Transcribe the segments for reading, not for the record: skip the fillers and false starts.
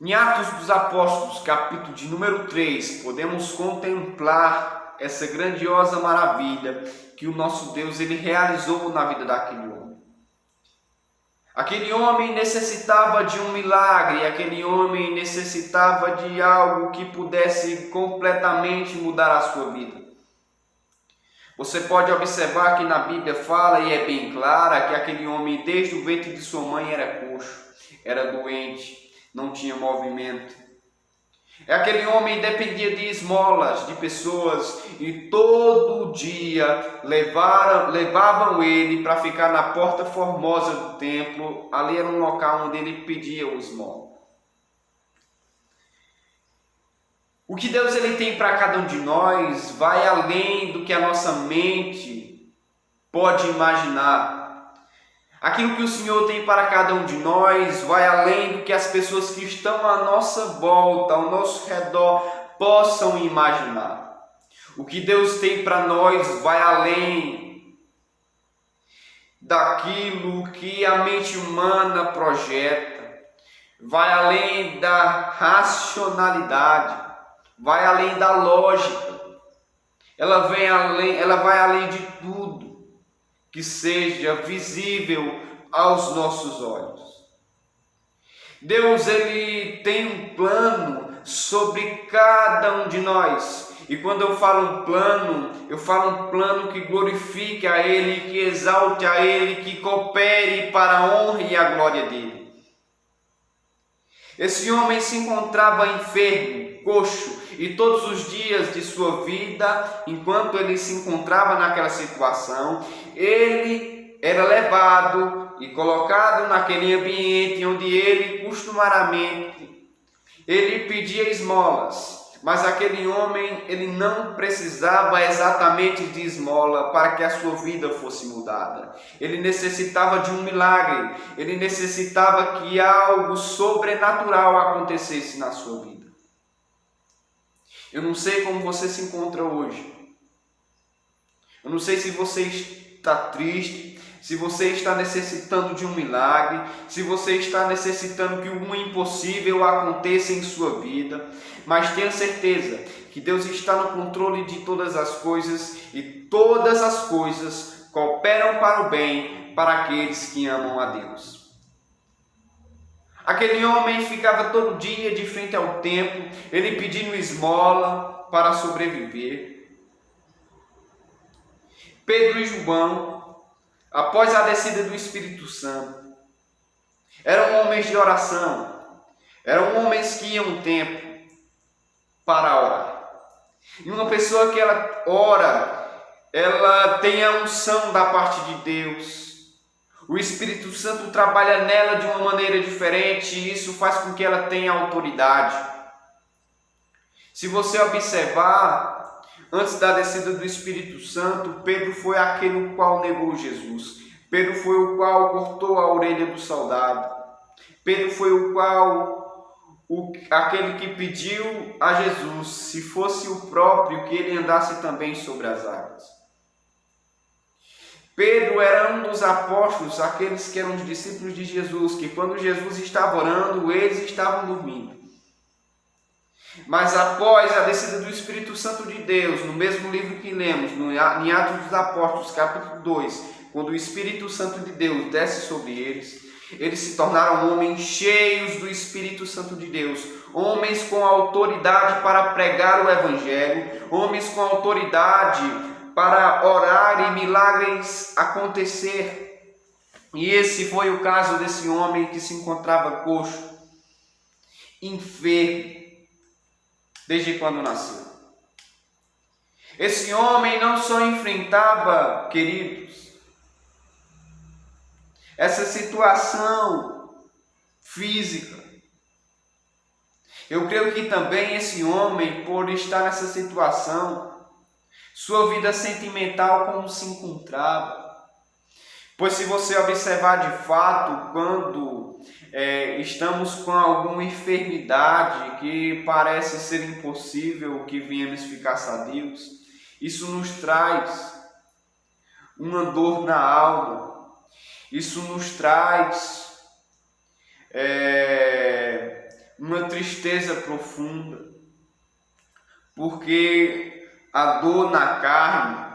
Em Atos dos Apóstolos, capítulo de número 3, podemos contemplar essa grandiosa maravilha que o nosso Deus ele realizou na vida daquele homem. Aquele homem necessitava de um milagre, aquele homem necessitava de algo que pudesse completamente mudar a sua vida. Você pode observar que na Bíblia fala, e é bem clara, que aquele homem desde o ventre de sua mãe era coxo, era doente, não tinha movimento. Aquele homem dependia de esmolas de pessoas e todo dia levavam ele para ficar na porta formosa do templo. Ali era um local onde ele pedia o esmola. O que Deus ele tem para cada um de nós vai além do que a nossa mente pode imaginar. Aquilo que o Senhor tem para cada um de nós vai além do que as pessoas que estão à nossa volta, ao nosso redor, possam imaginar. O que Deus tem para nós vai além daquilo que a mente humana projeta, vai além da racionalidade, vai além da lógica, ela vai além de tudo que seja visível aos nossos olhos. Deus ele tem um plano sobre cada um de nós. E quando eu falo um plano que glorifique a Ele, que exalte a Ele, que coopere para a honra e a glória dEle. Esse homem se encontrava enfermo, coxo, e todos os dias de sua vida, enquanto ele se encontrava naquela situação, ele era levado e colocado naquele ambiente onde ele costumariamente ele pedia esmolas. Mas aquele homem, ele não precisava exatamente de esmola para que a sua vida fosse mudada. Ele necessitava de um milagre, ele necessitava que algo sobrenatural acontecesse na sua vida. Eu não sei como você se encontra hoje. Eu não sei se você está triste, se você está necessitando de um milagre, se você está necessitando que o impossível aconteça em sua vida, mas tenha certeza que Deus está no controle de todas as coisas e todas as coisas cooperam para o bem para aqueles que amam a Deus. Aquele homem ficava todo dia de frente ao templo, ele pedindo esmola para sobreviver. Pedro e João, após a descida do Espírito Santo, eram homens de oração, eram homens que iam ao templo para orar. E uma pessoa que ela ora, ela tem a unção da parte de Deus. O Espírito Santo trabalha nela de uma maneira diferente e isso faz com que ela tenha autoridade. Se você observar, antes da descida do Espírito Santo, Pedro foi aquele o qual negou Jesus. Pedro foi o qual cortou a orelha do soldado. Pedro foi aquele que pediu a Jesus, se fosse o próprio, que ele andasse também sobre as águas. Pedro era um dos apóstolos, aqueles que eram os discípulos de Jesus, que quando Jesus estava orando, eles estavam dormindo. Mas após a descida do Espírito Santo de Deus, no mesmo livro que lemos, em Atos dos Apóstolos, capítulo 2, quando o Espírito Santo de Deus desce sobre eles, eles se tornaram homens cheios do Espírito Santo de Deus, homens com autoridade para pregar o Evangelho, homens com autoridade para orar e milagres acontecer. E esse foi o caso desse homem que se encontrava coxo, enfermo, desde quando nasceu. Esse homem não só enfrentava, queridos, essa situação física. Eu creio que também esse homem, por estar nessa situação, sua vida sentimental como se encontrava. Pois se você observar de fato, quando estamos com alguma enfermidade que parece ser impossível que venhamos ficar sadios, isso nos traz uma dor na alma, isso nos traz uma tristeza profunda, porque a dor na carne,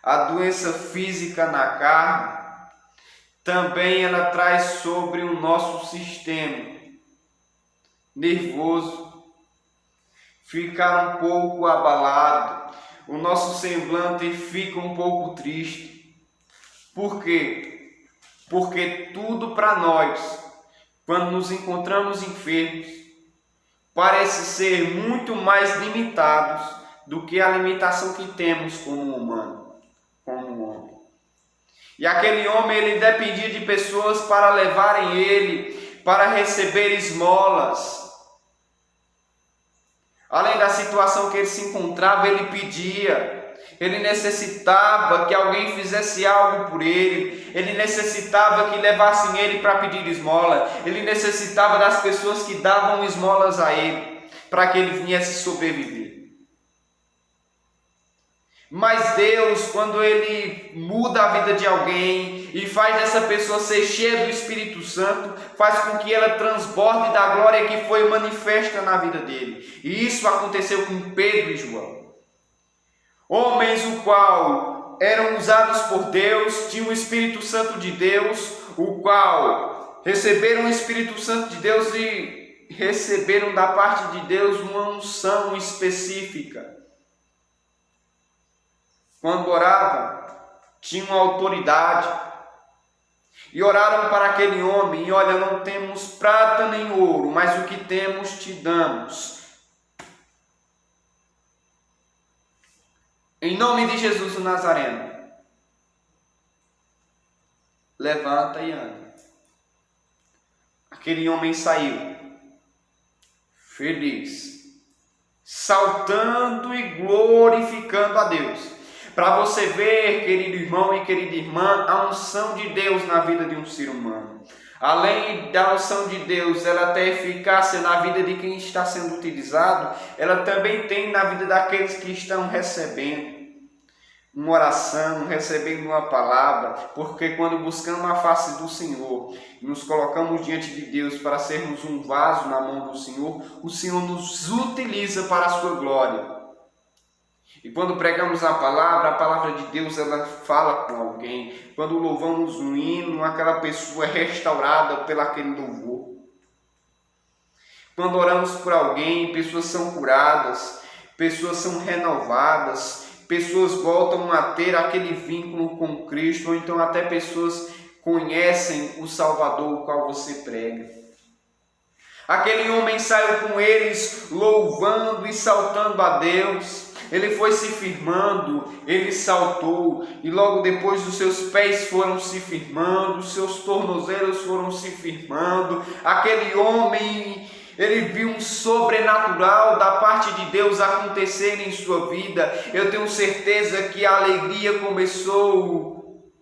a doença física na carne, também ela traz sobre o nosso sistema nervoso, ficar um pouco abalado, o nosso semblante fica um pouco triste. Por quê? Porque tudo para nós, quando nos encontramos enfermos, parece ser muito mais limitados do que a limitação que temos como humano, como homem. E aquele homem, ele dependia de pessoas para levarem ele, para receber esmolas. Além da situação que ele se encontrava, ele pedia, ele necessitava que alguém fizesse algo por ele necessitava que levassem ele para pedir esmola, ele necessitava das pessoas que davam esmolas a ele, para que ele viesse sobreviver. Mas Deus, quando Ele muda a vida de alguém e faz essa pessoa ser cheia do Espírito Santo, faz com que ela transborde da glória que foi manifesta na vida dele. E isso aconteceu com Pedro e João. Homens o qual eram usados por Deus, tinham o Espírito Santo de Deus, o qual receberam o Espírito Santo de Deus e receberam da parte de Deus uma unção específica. Quando oravam, tinham autoridade e oraram para aquele homem, e olha, não temos prata nem ouro, mas o que temos te damos. Em nome de Jesus o Nazareno, levanta e anda. Aquele homem saiu, feliz, saltando e glorificando a Deus. Para você ver, querido irmão e querida irmã, a unção de Deus na vida de um ser humano. Além da unção de Deus, ela tem eficácia na vida de quem está sendo utilizado, ela também tem na vida daqueles que estão recebendo uma oração, recebendo uma palavra, porque quando buscamos a face do Senhor e nos colocamos diante de Deus para sermos um vaso na mão do Senhor, o Senhor nos utiliza para a sua glória. E quando pregamos a palavra de Deus, ela fala com alguém. Quando louvamos um hino, aquela pessoa é restaurada pelo aquele louvor. Quando oramos por alguém, pessoas são curadas, pessoas são renovadas, pessoas voltam a ter aquele vínculo com Cristo, ou então até pessoas conhecem o Salvador, o qual você prega. Aquele homem saiu com eles louvando e saltando a Deus. Ele foi se firmando, ele saltou, e logo depois os seus pés foram se firmando, os seus tornozelos foram se firmando. Aquele homem, ele viu um sobrenatural da parte de Deus acontecer em sua vida. Eu tenho certeza que a alegria começou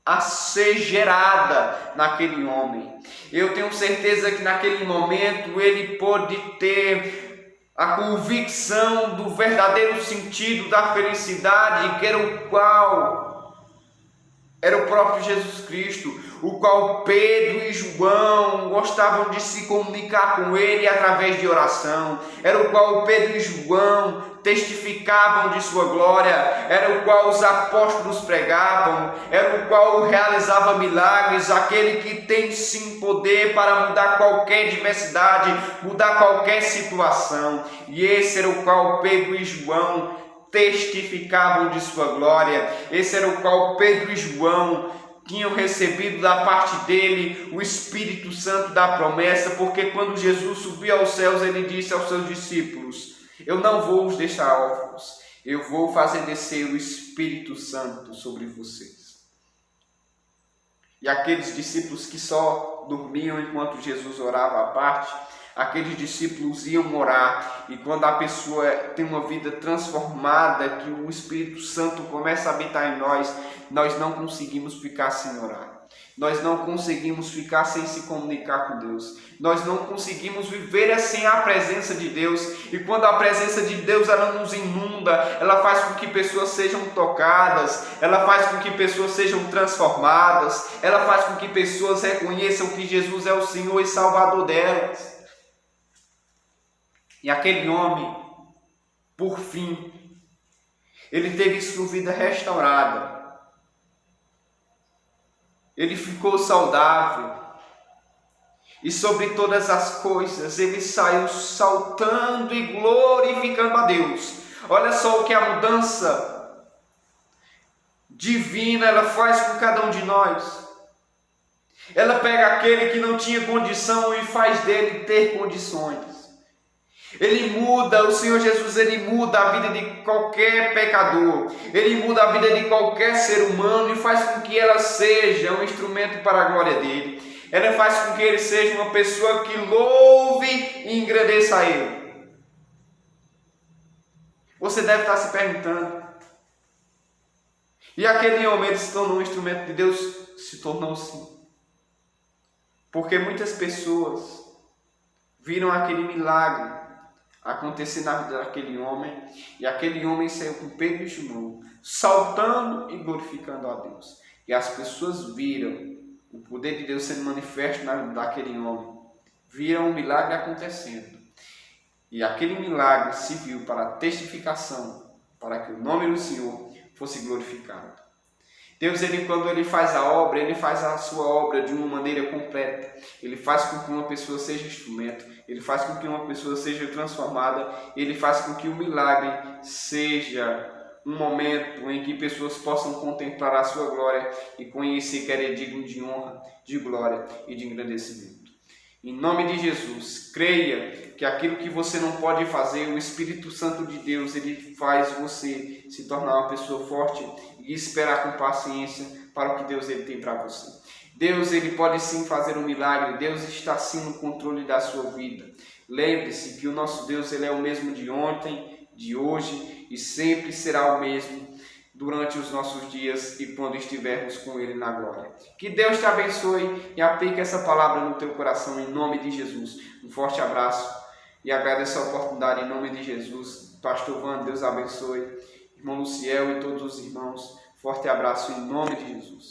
a ser gerada naquele homem. Eu tenho certeza que naquele momento ele pôde ter a convicção do verdadeiro sentido da felicidade, que era o próprio Jesus Cristo, o qual Pedro e João gostavam de se comunicar com ele através de oração, era o qual Pedro e João testificavam de sua glória, era o qual os apóstolos pregavam, era o qual realizava milagres, aquele que tem sim poder para mudar qualquer diversidade, mudar qualquer situação. E esse era o qual Pedro e João testificavam de sua glória, esse era o qual Pedro e João tinham recebido da parte dele o Espírito Santo da promessa, porque quando Jesus subiu aos céus, ele disse aos seus discípulos: eu não vou os deixar órfãos, eu vou fazer descer o Espírito Santo sobre vocês. E aqueles discípulos que só dormiam enquanto Jesus orava à parte, aqueles discípulos iam orar, e quando a pessoa tem uma vida transformada, que o Espírito Santo começa a habitar em nós, nós não conseguimos ficar sem orar. Nós não conseguimos ficar sem se comunicar com Deus. Nós não conseguimos viver sem a presença de Deus. E quando a presença de Deus ela nos inunda, ela faz com que pessoas sejam tocadas, ela faz com que pessoas sejam transformadas, ela faz com que pessoas reconheçam que Jesus é o Senhor e Salvador delas. E aquele homem, por fim, ele teve sua vida restaurada. Ele ficou saudável. E sobre todas as coisas, ele saiu saltando e glorificando a Deus. Olha só o que a mudança divina ela faz com cada um de nós. Ela pega aquele que não tinha condição e faz dele ter condições. Ele muda, o Senhor Jesus, ele muda a vida de qualquer pecador. Ele muda a vida de qualquer ser humano e faz com que ela seja um instrumento para a glória dele. Ela faz com que ele seja uma pessoa que louve e engrandeça a ele. Você deve estar se perguntando. E aquele homem, ele se tornou um instrumento de Deus? Se tornou sim. Porque muitas pessoas viram aquele milagre acontecer na vida daquele homem, e aquele homem saiu com Pedro e João, saltando e glorificando a Deus. E as pessoas viram o poder de Deus sendo manifesto na vida daquele homem, viram o milagre acontecendo. E aquele milagre serviu para a testificação, para que o nome do Senhor fosse glorificado. Deus, ele, quando ele faz a obra, ele faz a sua obra de uma maneira completa. Ele faz com que uma pessoa seja instrumento, ele faz com que uma pessoa seja transformada, ele faz com que o milagre seja um momento em que pessoas possam contemplar a sua glória e conhecer que ele é digno de honra, de glória e de engrandecimento. Em nome de Jesus, creia que aquilo que você não pode fazer, o Espírito Santo de Deus, ele faz você se tornar uma pessoa forte e esperar com paciência para o que Deus ele tem para você. Deus, ele pode sim fazer um milagre. Deus está sim no controle da sua vida. Lembre-se que o nosso Deus, ele é o mesmo de ontem, de hoje e sempre será o mesmo durante os nossos dias e quando estivermos com ele na glória. Que Deus te abençoe e aplique essa palavra no teu coração em nome de Jesus. Um forte abraço e agradeço a oportunidade em nome de Jesus. Pastor Van, Deus abençoe. Irmão Luciel e todos os irmãos, forte abraço em nome de Jesus.